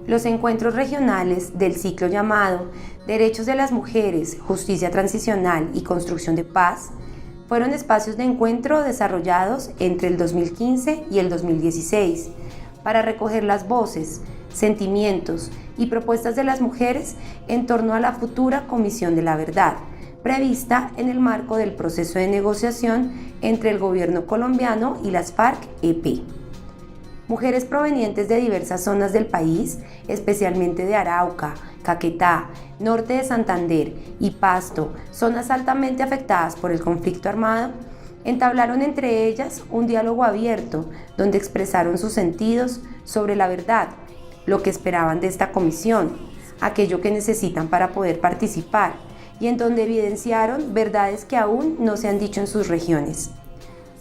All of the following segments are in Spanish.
Los encuentros regionales del ciclo llamado Derechos de las Mujeres, Justicia Transicional y Construcción de Paz fueron espacios de encuentro desarrollados entre el 2015 y el 2016 para recoger las voces, sentimientos y propuestas de las mujeres en torno a la futura Comisión de la Verdad, prevista en el marco del proceso de negociación entre el gobierno colombiano y las FARC-EP. Mujeres provenientes de diversas zonas del país, especialmente de Arauca, Caquetá, norte de Santander y Pasto, zonas altamente afectadas por el conflicto armado, entablaron entre ellas un diálogo abierto donde expresaron sus sentidos sobre la verdad, lo que esperaban de esta comisión, aquello que necesitan para poder participar y en donde evidenciaron verdades que aún no se han dicho en sus regiones.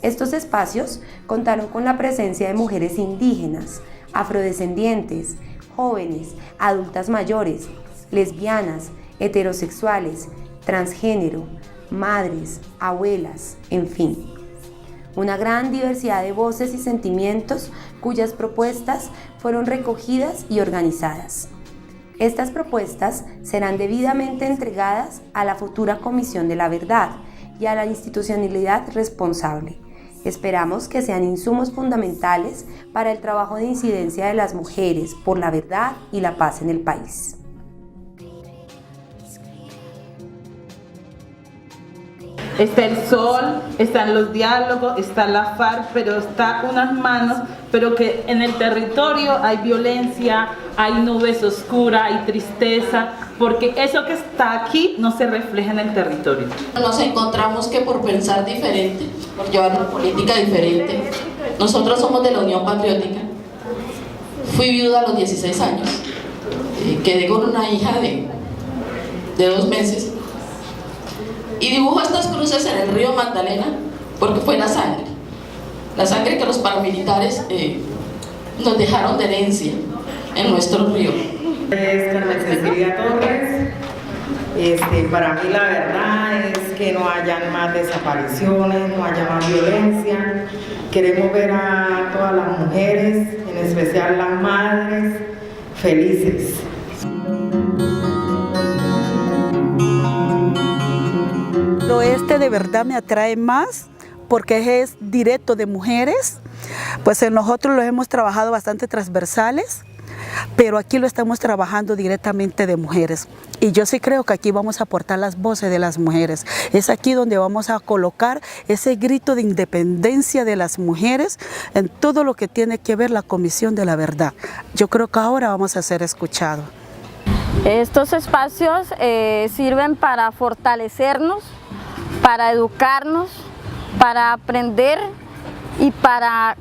Estos espacios contaron con la presencia de mujeres indígenas, afrodescendientes, jóvenes, adultas mayores, lesbianas, heterosexuales, transgénero, madres, abuelas, en fin. Una gran diversidad de voces y sentimientos cuyas propuestas fueron recogidas y organizadas. Estas propuestas serán debidamente entregadas a la futura Comisión de la Verdad y a la institucionalidad responsable. Esperamos que sean insumos fundamentales para el trabajo de incidencia de las mujeres por la verdad y la paz en el país. Está el sol, están los diálogos, está la FARC, pero está unas manos, pero que en el territorio hay violencia, hay nubes oscuras, hay tristeza, porque eso que está aquí no se refleja en el territorio. Nos encontramos que por pensar diferente, por llevar una política diferente, nosotros somos de la Unión Patriótica. Fui viuda a los 16 años, quedé con una hija de 2 meses. Y dibujo estas cruces en el río Magdalena porque fue la sangre que los paramilitares nos dejaron de herencia en nuestro río. Es Carmen Cecilia Torres. Para mí la verdad es que no hayan más desapariciones, no haya más violencia. Queremos ver a todas las mujeres, en especial las madres, felices. Este de verdad me atrae más porque es directo de mujeres, pues nosotros lo hemos trabajado bastante transversales, pero aquí lo estamos trabajando directamente de mujeres. Y yo sí creo que aquí vamos a aportar las voces de las mujeres. Es aquí donde vamos a colocar ese grito de independencia de las mujeres en todo lo que tiene que ver la Comisión de la Verdad. Yo creo que ahora vamos a ser escuchados. Estos espacios sirven para fortalecernos, para educarnos, para aprender y para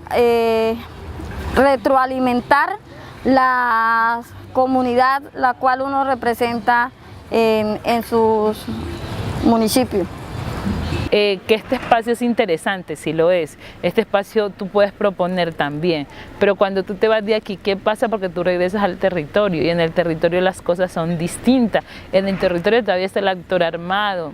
retroalimentar la comunidad la cual uno representa en sus municipios. Que este espacio es interesante, sí lo es. Este espacio tú puedes proponer también, pero cuando tú te vas de aquí, ¿qué pasa? Porque tú regresas al territorio y en el territorio las cosas son distintas. En el territorio todavía está el actor armado.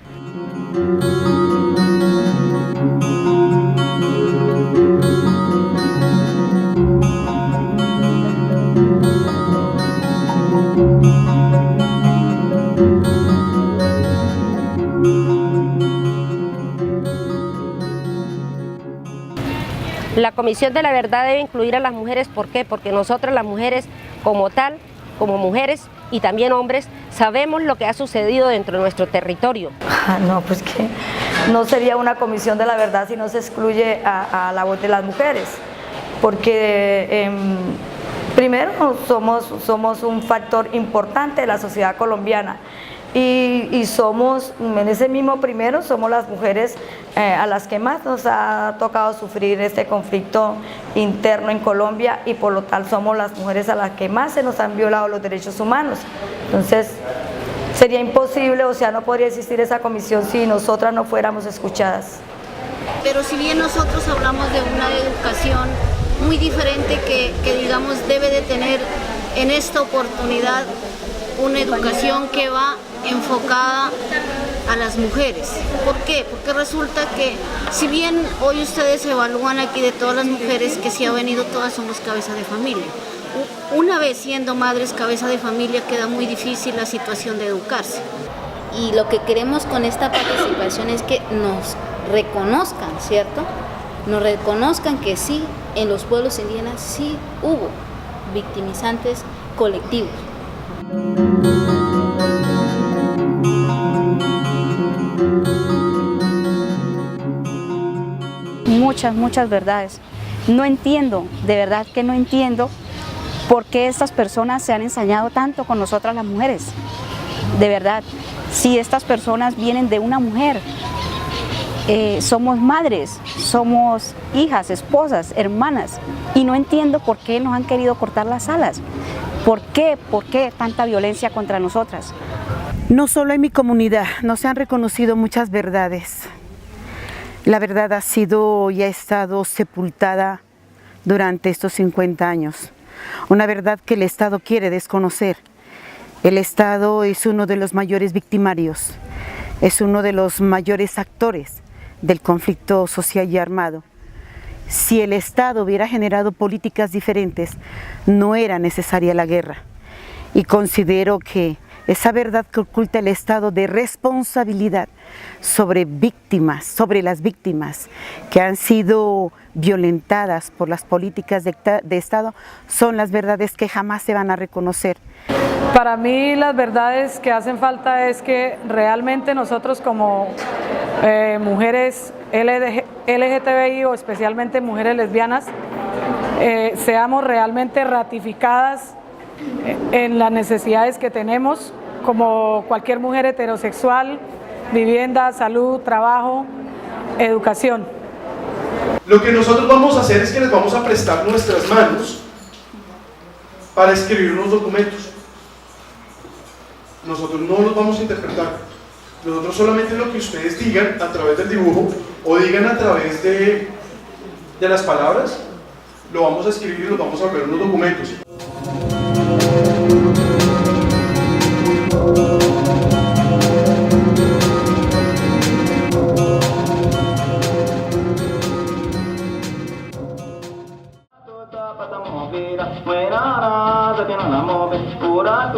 La Comisión de la Verdad debe incluir a las mujeres, ¿por qué? Porque nosotras las mujeres como tal, como mujeres y también hombres, sabemos lo que ha sucedido dentro de nuestro territorio. No, pues que no sería una Comisión de la Verdad si no se excluye a la voz de las mujeres, porque primero somos un factor importante de la sociedad colombiana. Y somos, en ese mismo primero, somos las mujeres a las que más nos ha tocado sufrir este conflicto interno en Colombia y por lo tal somos las mujeres a las que más se nos han violado los derechos humanos. Entonces sería imposible, o sea, no podría existir esa comisión si nosotras no fuéramos escuchadas. Pero si bien nosotros hablamos de una educación muy diferente que digamos debe de tener en esta oportunidad una educación que va enfocada a las mujeres. ¿Por qué? Porque resulta que si bien hoy ustedes evalúan aquí de todas las mujeres que sí ha venido, todas somos cabeza de familia. una vez siendo madres cabeza de familia queda muy difícil la situación de educarse. Y lo que queremos con esta participación es que nos reconozcan, ¿cierto? Nos reconozcan que sí, en los pueblos indígenas sí hubo victimizantes colectivos. Muchas verdades. No entiendo, de verdad que no entiendo por qué estas personas se han ensañado tanto con nosotras las mujeres. De verdad, si estas personas vienen de una mujer, somos madres, somos hijas, esposas, hermanas, y no entiendo por qué nos han querido cortar las alas. ¿Por qué tanta violencia contra nosotras? No solo en mi comunidad, no se han reconocido muchas verdades. La verdad ha sido y ha estado sepultada durante estos 50 años. Una verdad que el Estado quiere desconocer. El Estado es uno de los mayores victimarios, es uno de los mayores actores del conflicto social y armado. Si el Estado hubiera generado políticas diferentes, no era necesaria la guerra. Y considero que esa verdad que oculta el Estado de responsabilidad sobre víctimas, sobre las víctimas que han sido violentadas por las políticas de Estado, son las verdades que jamás se van a reconocer. Para mí las verdades que hacen falta es que realmente nosotros como mujeres LGTBI o especialmente mujeres lesbianas seamos realmente ratificadas en las necesidades que tenemos como cualquier mujer heterosexual: vivienda, salud, trabajo, educación. Lo que nosotros vamos a hacer es que les vamos a prestar nuestras manos para escribir unos documentos. Nosotros no los vamos a interpretar. Nosotros solamente lo que ustedes digan a través del dibujo o digan a través de las palabras, lo vamos a escribir y lo vamos a ver en unos documentos. Pura